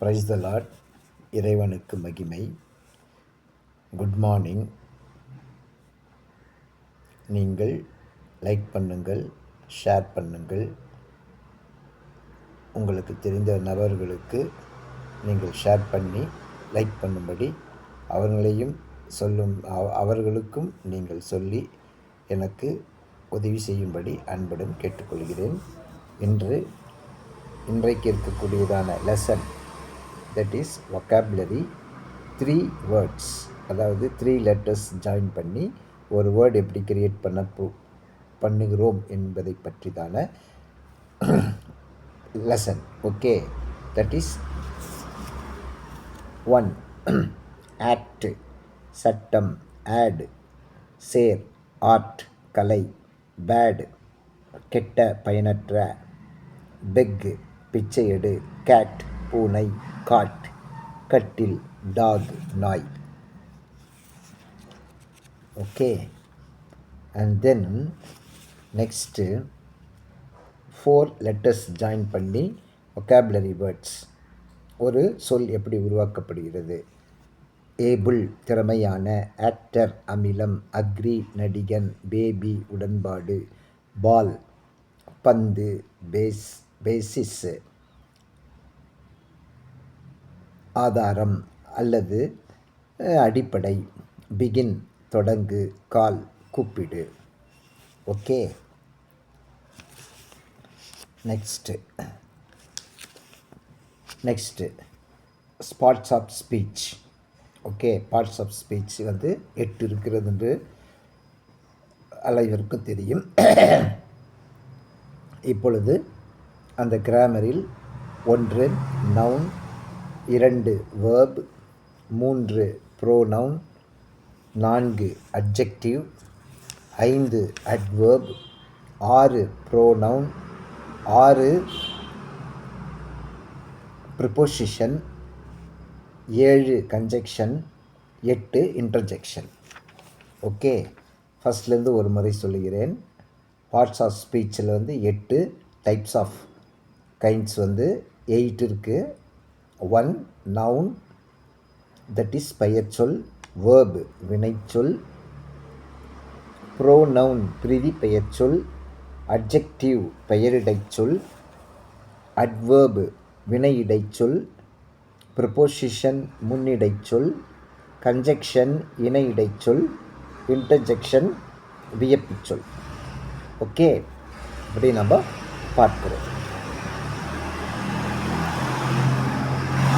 Praise the Lord. இறைவனுக்கு மகிமை. Good morning. நீங்கள் லைக் பண்ணுங்கள், ஷேர் பண்ணுங்கள். உங்களுக்கு தெரிந்த நபர்களுக்கு நீங்கள் ஷேர் பண்ணி லைக் பண்ணும்படி அவர்களுக்கும் நீங்கள் சொல்லி எனக்கு உதவி செய்யும்படி அன்புடன் கேட்டுக்கொள்கிறேன். இன்றைக்கு இருக்கக்கூடியதான lesson, that is vocabulary, 3 words, அதாவது 3 letters ஜாயின் பண்ணி ஒரு வேர்டு எப்படி கிரியேட் பண்ணுகிறோம் என்பதை பற்றி தான lesson. Okay, that is 1 act, சட்டம், ஆட், சேர், ஆர்ட், கலை, பேட், கெட்ட, பயனற்ற, பெக், பிச்சை எடு, கேட், பூனை, காட், கட்டில், டாக், நாய். Okay, and then next 4 letters join பண்ணி vocabulary வேர்ட்ஸ், ஒரு சொல் எப்படி உருவாக்கப்படுகிறது. ஏபிள், திறமையான, ஆக்டர், அமிலம், அக்ரி, நடிகன், பேபி, உடன்பாடு, பால், பந்து, பேசிஸ், ஆதாரம் அல்லது அடிப்படை, பிகின், தொடங்கு, கால், கூப்பிடு. Okay, next parts of speech. Okay, parts of speech 8 இருக்கிறது என்று அனைவருக்கும் தெரியும். இப்பொழுது அந்த கிராமரில் 1 noun, 2 verb, 3 pronoun, 4 adjective, 5 adverb, 6 pronoun, 6 preposition, 7 conjunction, 8 interjection. Okay, ஃபஸ்ட்லேருந்து ஒரு முறை சொல்லுகிறேன். பார்ட்ஸ் ஆஃப் ஸ்பீச்சில் 8 டைப்ஸ் ஆஃப் கைண்ட்ஸ் 8 இருக்குது. 1 நவுன், தட் இஸ் பெயர்ச்சொல், வேர்ப் வினைச்சொல், ப்ரோனவுன் பிரிதி பெயர்ச்சொல், அட்ஜெக்டிவ் பெயரிடைச்சொல், அட்வர்ப் வினையிடைச்சொல், ப்ரிபோசிஷன் முன்னிடைச்சொல், கன்ஜெக்ஷன் இணையிடைச்சொல், இன்டர்ஜெக்ஷன் வியப்புச்சொல். ஓகே, இப்படி நம்ம பார்க்கிறோம்.